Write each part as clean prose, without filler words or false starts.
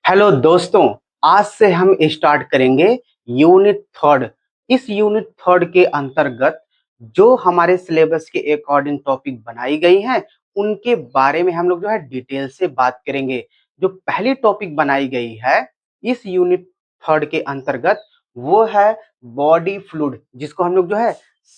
Hello दोस्तों, आज से हम स्टार्ट करेंगे यूनिट थर्ड। इस यूनिट थर्ड के अंतर्गत जो हमारे सिलेबस के अकॉर्डिंग टॉपिक बनाई गई हैं उनके बारे में हम लोग जो है डिटेल से बात करेंगे। जो पहली टॉपिक बनाई गई है इस यूनिट थर्ड के अंतर्गत वो है बॉडी फ्लूइड, जिसको हम लोग जो है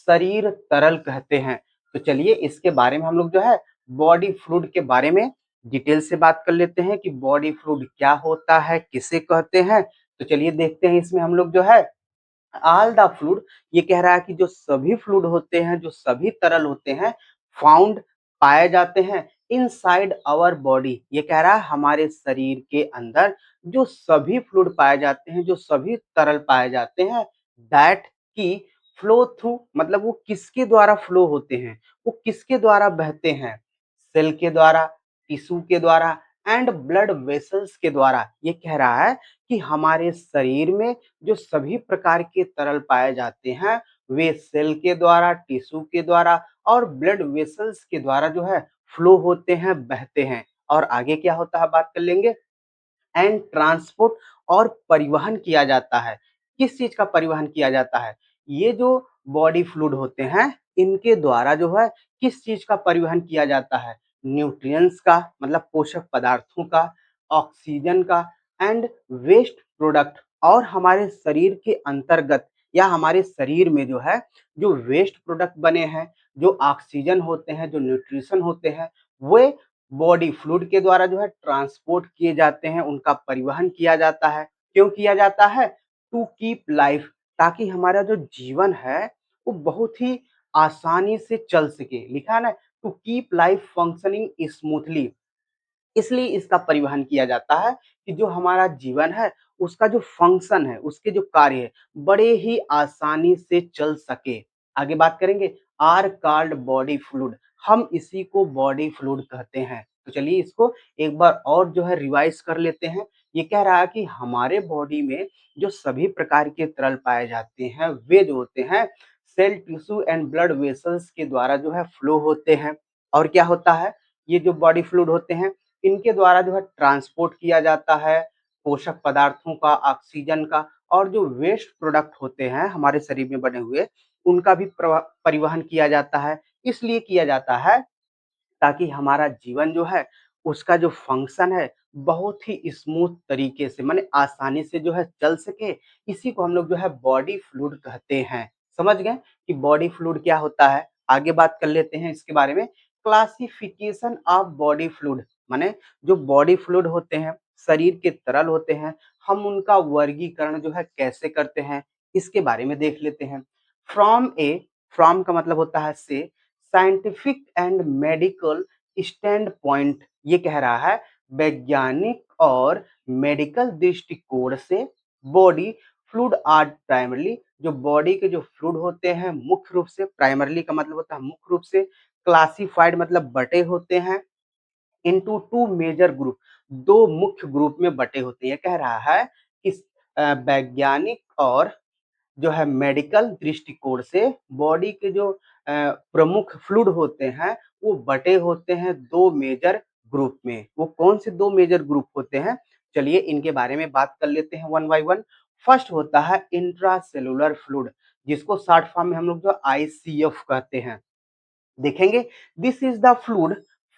शरीर तरल कहते हैं। तो चलिए इसके बारे में हम लोग जो है बॉडी फ्लूइड के बारे में डिटेल से बात कर लेते हैं कि बॉडी फ्लूइड क्या होता है, किसे कहते हैं। तो चलिए देखते हैं इसमें हम लोग जो है ऑल द फ्लूइड, ये कह रहा है कि जो सभी फ्लूइड होते हैं, जो सभी तरल होते हैं, फाउंड पाए जाते हैं इनसाइड आवर बॉडी। ये कह रहा है हमारे शरीर के अंदर जो सभी फ्लूइड पाए जाते हैं, जो सभी तरल पाए जाते हैं, दैट की फ्लो थ्रू, मतलब वो किसके द्वारा फ्लो होते हैं, वो किसके द्वारा बहते हैं, सेल के द्वारा, टिश्यू के द्वारा एंड ब्लड वेसल्स के द्वारा। ये कह रहा है कि हमारे शरीर में जो सभी प्रकार के तरल पाए जाते हैं वे सेल के द्वारा, टिश्यू के द्वारा और ब्लड वेसल्स के द्वारा जो है फ्लो होते हैं, बहते हैं। और आगे क्या होता है बात कर लेंगे। एंड ट्रांसपोर्ट, और परिवहन किया जाता है। किस चीज का परिवहन किया जाता है? ये जो बॉडी फ्लूइड होते हैं इनके द्वारा जो है किस चीज का परिवहन किया जाता है? न्यूट्रिएंट्स का, मतलब पोषक पदार्थों का, ऑक्सीजन का एंड वेस्ट प्रोडक्ट। और हमारे शरीर के अंतर्गत या हमारे शरीर में जो है जो वेस्ट प्रोडक्ट बने हैं, जो ऑक्सीजन होते हैं, जो न्यूट्रिशन होते हैं, वे बॉडी फ्लूइड के द्वारा जो है ट्रांसपोर्ट किए जाते हैं, उनका परिवहन किया जाता है। क्यों किया जाता है? टू कीप लाइफ, ताकि हमारा जो जीवन है वो बहुत ही आसानी से चल सके। लिखा है ना, to keep life functioning smoothly. इसलिए इसका परिवहन किया जाता है कि जो हमारा जीवन है उसका जो फंक्शन है, उसके जो कार्य है, बड़े ही आसानी से चल सके। आगे बात करेंगे। आर कॉल्ड बॉडी फ्लूइड, हम इसी को बॉडी फ्लूइड कहते हैं। तो चलिए इसको एक बार और जो है रिवाइज कर लेते हैं। ये कह रहा है कि हमारे बॉडी में जो सभी प्रकार के तरल पाए जाते हैं वे जो होते हैं cell, tissue and blood vessels के द्वारा जो है फ्लो होते हैं। और क्या होता है? ये जो बॉडी फ्लूइड होते हैं इनके द्वारा जो है ट्रांसपोर्ट किया जाता है पोषक पदार्थों का, ऑक्सीजन का, और जो वेस्ट प्रोडक्ट होते हैं हमारे शरीर में बने हुए उनका भी परिवहन किया जाता है। इसलिए किया जाता है ताकि हमारा जीवन जो है उसका जो फंक्शन है बहुत ही स्मूथ तरीके से, माने आसानी से जो है चल सके। इसी को हम लोग जो है बॉडी फ्लूइड कहते हैं। समझ गए कि बॉडी फ्लूइड क्या होता है? आगे बात कर लेते हैं इसके बारे में। क्लासिफिकेशन ऑफ बॉडी फ्लूइड, माने जो बॉडी फ्लूइड होते हैं, शरीर के तरल होते हैं, हम उनका वर्गीकरण जो है कैसे करते हैं इसके बारे में देख लेते हैं। फ्रॉम ए, फ्रॉम का मतलब होता है से, scientific and medical stand point, ये कह रहा है वैज्ञानिक और मेडिकल दृष्टिकोण से बॉडी फ्लूइड आर प्राइमरली, जो बॉडी के जो फ्लूइड होते हैं मुख्य रूप से, प्राइमरली का मतलब होता है मुख्य रूप से, क्लासिफाइड मतलब बटे होते हैं इनटू टू मेजर ग्रुप, दो मुख्य ग्रुप में बटे होते हैं। ये कह रहा है कि वैज्ञानिक और जो है मेडिकल दृष्टिकोण से बॉडी के जो प्रमुख फ्लूइड होते हैं वो बटे होते हैं दो मेजर ग्रुप में। वो कौन से दो मेजर ग्रुप होते हैं? चलिए इनके बारे में बात कर लेते हैं वन बाय वन। फर्स्ट होता है इंट्रासेलुलर फ्लूइड, जिसको शॉर्ट फॉर्म में हम लोग जो आईसीएफ कहते हैं। देखेंगे, this is the fluid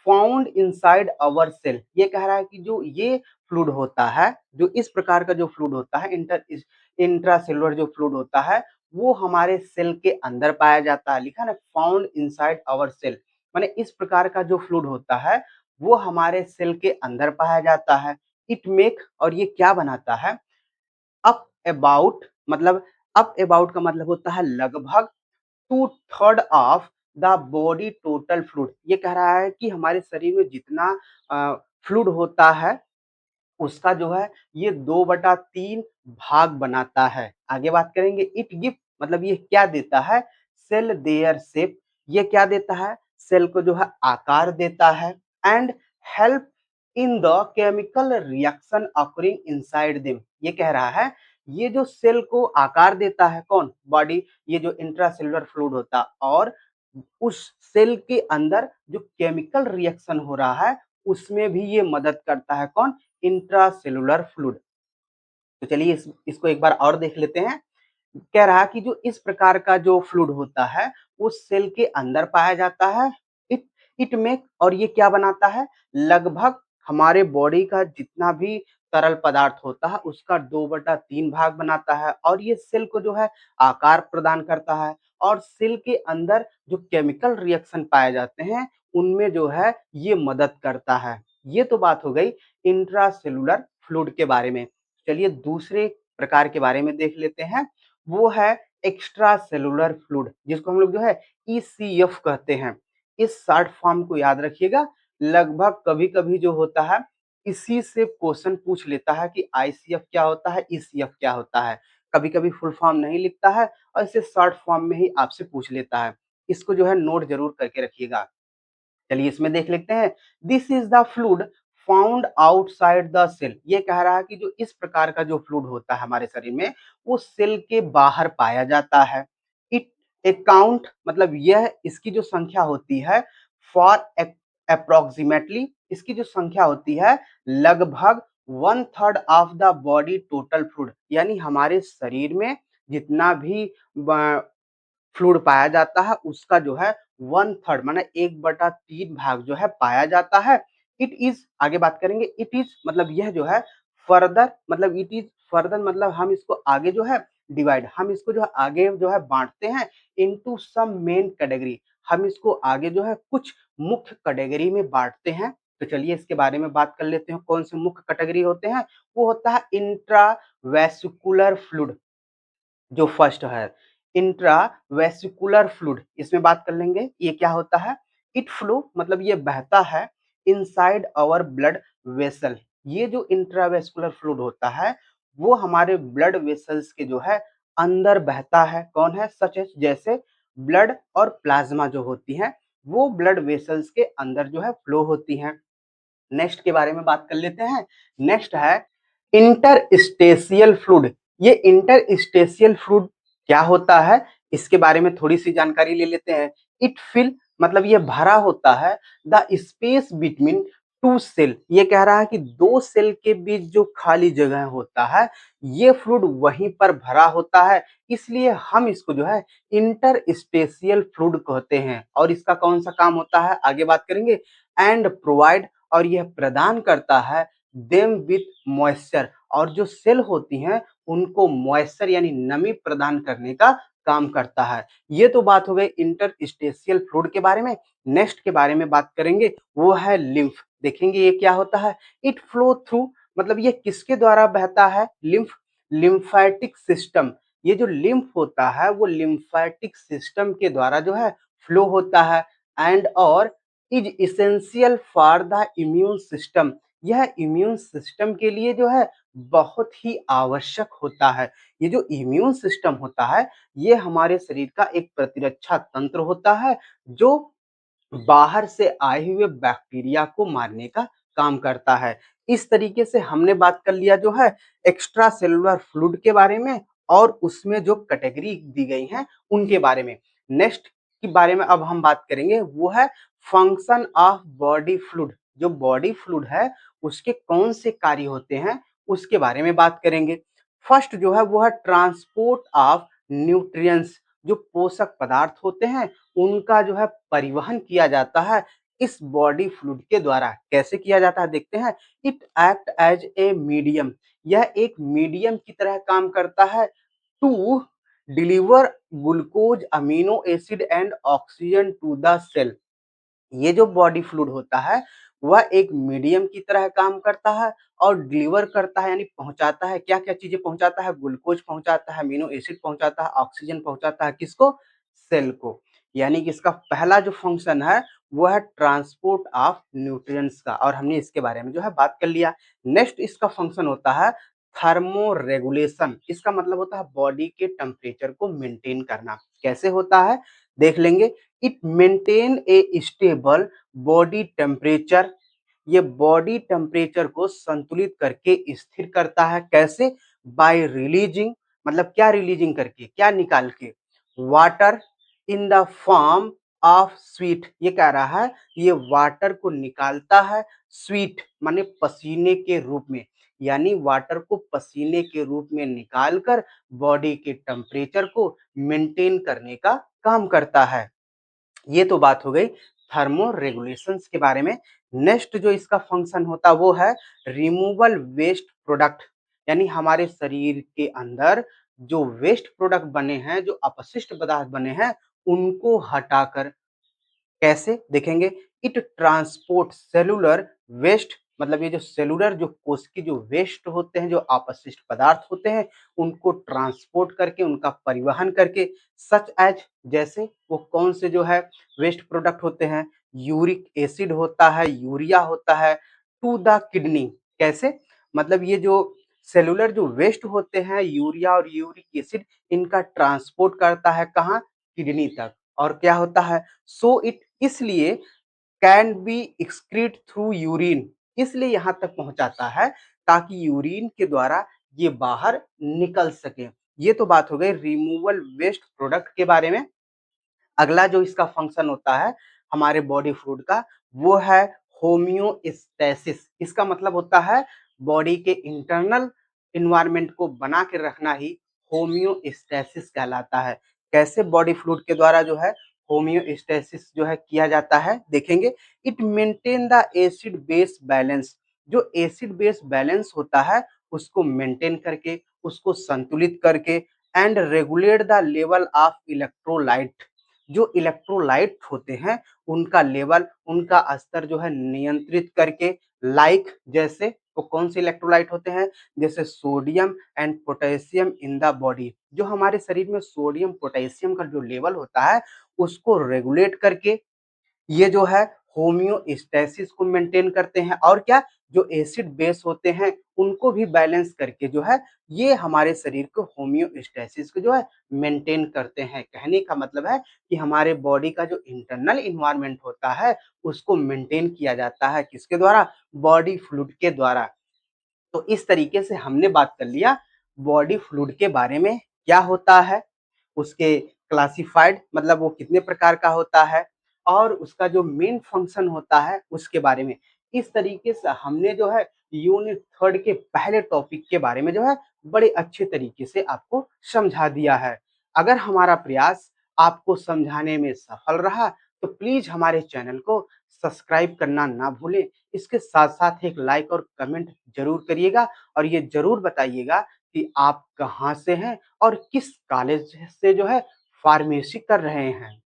found inside our cell. ये कह रहा है कि जो ये फ्लूइड होता है, जो इस प्रकार का जो फ्लूइड होता है, इंट्रासेलुलर जो फ्लूइड होता है, वो हमारे सेल के अंदर पाया जाता है। लिखा ना, फाउंड इनसाइड आवर सेल, माने इस प्रकार का जो फ्लूइड होता है वो हमारे सेल के अंदर पाया जाता है। इट मेक, और ये क्या बनाता है? अप अबाउट, मतलब अप अबाउट का मतलब होता है लगभग, two third of the body total fluid. ये कह रहा है कि हमारे शरीर में जितना फ्लूइड होता है उसका जो है ये 2/3 भाग बनाता है। आगे बात करेंगे। इट गिव, मतलब ये क्या देता है? सेल देयर शेप, ये क्या देता है? सेल को जो है आकार देता है। And help in the chemical reaction occurring inside them. ये कह रहा है ये जो सेल को आकार देता है कौन? बॉडी, ये जो इंट्रासेलुलर फ्लूइड होता, और उस सेल के अंदर जो केमिकल रिएक्शन हो रहा है उसमें भी ये मदद करता है। कौन? Intracellular fluid. तो चलिए इसको एक बार और देख लेते हैं। कह रहा कि जो इस प्रकार का जो फ्लूइड होता है वो सेल के अंदर पाया जाता है। इट इट मेक और ये क्या बनाता है? लगभग हमारे बॉडी का जितना भी तरल पदार्थ होता है उसका 2/3 भाग बनाता है और ये सेल को जो है आकार प्रदान करता है और सेल के अंदर जो केमिकल रिएक्शन पाए जाते हैं उनमें जो है ये मदद करता है। ये तो बात हो गई इंट्रासेलुलर फ्लूइड के बारे में। चलिए दूसरे प्रकार के बारे में देख लेते हैं। वो है एक्स्ट्रा सेलुलर फ्लूइड, जिसको हम लोग जो है ईसीएफ कहते हैं। इस शॉर्ट फॉर्म को याद रखिएगा। लगभग कभी-कभी जो होता है इसी से क्वेश्चन पूछ लेता है कि आईसीएफ क्या होता है, ईसीएफ क्या होता है। कभी-कभी फुल फॉर्म नहीं लिखता है और इसे शॉर्ट फॉर्म में ही आपसे पूछ लेता है। इसको जो है नोट जरूर करके रखिएगा। चलिए इसमें देख लेते हैं। This is the fluid found outside the cell. ये कह रहा है कि जो इस प्रकार का जो फ्लूइड होता है हमारे शरीर में वो सेल के बाहर पाया जाता है। इट अकाउंट मतलब यह इसकी जो संख्या होती है फॉर अप्रोक्सीमेटली इसकी जो संख्या होती है लगभग 1/3 of the body total fluid, यानी हमारे शरीर में जितना भी फ्लूइड पाया जाता है उसका जो है 1/3 माने 1/3 भाग जो है पाया जाता है। इट इज आगे बात करेंगे। इट इज मतलब यह जो है फर्दर मतलब इट इज फर्दर मतलब हम इसको आगे जो है डिवाइड हम इसको जो है आगे जो है बांटते हैं इनटू सम मेन कैटेगरी। हम इसको आगे जो है कुछ मुख्य कैटेगरी में बांटते हैं। तो चलिए इसके बारे में बात कर लेते हैं कौन से मुख्य कैटेगरी होते हैं। वो होता है इंट्रावेस्कुलर फ्लूइड जो फर्स्ट है। इंट्रावेस्कुलर फ्लूइड इसमें बात कर लेंगे। ये क्या होता है? इट फ्लो मतलब ये बहता है इनसाइड आवर ब्लड वेसल। ये जो इंट्रावेस्कुलर फ्लूइड होता है वो हमारे ब्लड वेसल्स के जो है अंदर बहता है। कौन है? सच है जैसे ब्लड और प्लाज्मा जो होती हैं वो ब्लड वेसल्स के अंदर जो है फ्लो होती हैं। नेक्स्ट के बारे में बात कर लेते हैं। नेक्स्ट है इंटरस्टेशियल फ्लूइड। ये इंटरस्टेशियल फ्लूइड क्या होता है इसके बारे में थोड़ी सी जानकारी ले लेते हैं। इट फिल मतलब ये भरा होता है the space between two cell. ये कह रहा है कि दो सेल के बीच जो खाली जगह होता है ये फ्लूइड वहीं पर भरा होता है, इसलिए हम इसको जो है इंटरस्टेशियल फ्लूइड कहते हैं। और इसका कौन सा काम होता है आगे बात करेंगे। एंड प्रोवाइड और यह प्रदान करता है देम विथ मॉइस्चर और जो सेल होती हैं उनको मॉइस्चर यानी नमी प्रदान करने का काम करता है। ये तो बात हो गई इंटरस्टेशियल फ्लूइड के बारे में। नेक्स्ट के बारे में बात करेंगे वो है लिम्फ। देखेंगे ये क्या होता है। इट फ्लो थ्रू मतलब ये किसके द्वारा बहता है? Lymph lymphatic system. ये जो लिम्फ होता है वो लिम्फेटिक सिस्टम के द्वारा जो है फ्लो होता है। एंड और is essential for the immune system. यह इम्यून सिस्टम के लिए जो है बहुत ही आवश्यक होता है। ये जो इम्यून सिस्टम होता है ये हमारे शरीर का एक प्रतिरक्षा तंत्र होता है जो बाहर से आए हुए बैक्टीरिया को मारने का काम करता है। इस तरीके से हमने बात कर लिया जो है एक्स्ट्रा सेलुलर फ्लूइड के बारे में और उसमें जो कैटेगरी दी गई हैं उनके बारे में। नेक्स्ट के बारे में अब हम बात करेंगे वो है फंक्शन ऑफ बॉडी फ्लूइड। जो बॉडी फ्लूइड है उसके कौन से कार्य होते हैं उसके बारे में बात करेंगे। फर्स्ट जो है वो है ट्रांसपोर्ट ऑफ न्यूट्रिएंट्स। जो पोषक पदार्थ होते हैं उनका जो है परिवहन किया जाता है इस बॉडी फ्लूइड के द्वारा। कैसे किया जाता है देखते हैं। It act as a medium. यह एक मीडियम की तरह काम करता है to deliver glucose amino acid and oxygen to the cell. ये जो बॉडी फ्लूइड होता है वह एक मीडियम की तरह काम करता है और डिलीवर करता है यानी पहुंचाता है। क्या क्या चीजें पहुंचाता है? ग्लूकोज पहुंचाता है, अमीनो एसिड पहुंचाता है, ऑक्सीजन पहुंचाता है। किसको? सेल को। यानी कि इसका पहला जो फंक्शन है वो है ट्रांसपोर्ट ऑफ न्यूट्रिएंट्स का और हमने इसके बारे में जो है बात कर लिया। नेक्स्ट इसका फंक्शन होता है थर्मो रेगुलेशन। इसका मतलब होता है बॉडी के टेम्परेचर को मेंटेन करना। कैसे होता है देख लेंगे। It maintain A stable body temperature. ये बॉडी टेम्परेचर को संतुलित करके स्थिर करता है। कैसे? बाय रिलीजिंग मतलब क्या रिलीजिंग करके क्या निकाल के? Water in the form of sweet, ये कह रहा है ये वाटर को निकालता है स्वीट माने पसीने के रूप में, यानी वाटर को पसीने के रूप में निकालकर बॉडी के टेम्परेचर को मेंटेन करने का काम करता है। ये तो बात हो गई थर्मो रेगुलेशंस के बारे में। नेक्स्ट जो इसका फंक्शन होता है वो है रिमूवल वेस्ट प्रोडक्ट, यानी हमारे शरीर के अंदर जो वेस्ट प्रोडक्ट बने हैं, जो अपशिष्ट पदार्थ बने हैं, उनको हटाकर कैसे देखेंगे। इट ट्रांसपोर्ट सेलुलर वेस्ट, मतलब ये जो सेलुलर जो कोश की जो वेस्ट होते हैं, जो अपशिष्ट पदार्थ होते हैं, उनको ट्रांसपोर्ट करके उनका परिवहन करके सच एज, जैसे वो कौन से जो है वेस्ट प्रोडक्ट होते हैं, यूरिक एसिड होता है, यूरिया होता है, टू द किडनी। कैसे, मतलब ये जो सेलुलर जो वेस्ट होते हैं यूरिया और यूरिक एसिड, इनका ट्रांसपोर्ट करता है कहाँ, किडनी तक। और क्या होता है, सो इट, इसलिए can be excrete through urine, इसलिए यहाँ तक पहुंचाता है ताकि यूरिन के द्वारा ये बाहर निकल सके। ये तो बात हो गई रिमूवल वेस्ट प्रोडक्ट के बारे में। अगला जो इसका फंक्शन होता है हमारे बॉडी फ्लूइड का, वो है होम्योस्टैसिस। इसका मतलब होता है बॉडी के इंटरनल इन्वायरमेंट को बना के रखना ही होम्योस्टैसिस कहलाता है। कैसे बॉडी फ्लूइड के द्वारा जो है होम्योस्टैसिस जो है किया जाता है, देखेंगे। It maintain the acid base balance, जो एसिड बेस बैलेंस होता है उसको मेंटेन करके, उसको संतुलित करके, and regulate the level of electrolyte, जो इलेक्ट्रोलाइट होते हैं उनका लेवल, उनका स्तर जो है नियंत्रित करके। लाइक जैसे वो कौन से इलेक्ट्रोलाइट होते हैं, जैसे sodium and potassium in the body, जो हमारे शरीर में सोडियम पोटेशियम का जो लेवल होता है उसको रेगुलेट करके ये जो है होम्योस्टैसिस को मेंटेन करते हैं। और क्या, जो एसिड बेस होते हैं उनको भी बैलेंस करके जो है ये हमारे शरीर को होम्योस्टैसिस को जो है मेंटेन करते हैं। कहने का मतलब है कि हमारे बॉडी का जो इंटरनल इन्वायरमेंट होता है उसको मेंटेन किया जाता है किसके द्वारा, बॉडी फ्लूइड के द्वारा। तो इस तरीके से हमने बात कर लिया बॉडी फ्लूइड के बारे में, क्या होता है, उसके क्लासिफाइड मतलब वो कितने प्रकार का होता है, और उसका जो मेन फंक्शन होता है उसके बारे में। इस तरीके से हमने जो है यूनिट थर्ड के पहले टॉपिक के बारे में जो है बड़े अच्छे तरीके से आपको समझा दिया है। अगर हमारा प्रयास आपको समझाने में सफल रहा तो प्लीज हमारे चैनल को सब्सक्राइब करना ना भूलें। इसके साथ साथ एक लाइक और कमेंट जरूर करिएगा, और ये जरूर बताइएगा कि आप कहाँ से हैं और किस कॉलेज से जो है फार्मेसी कर रहे हैं।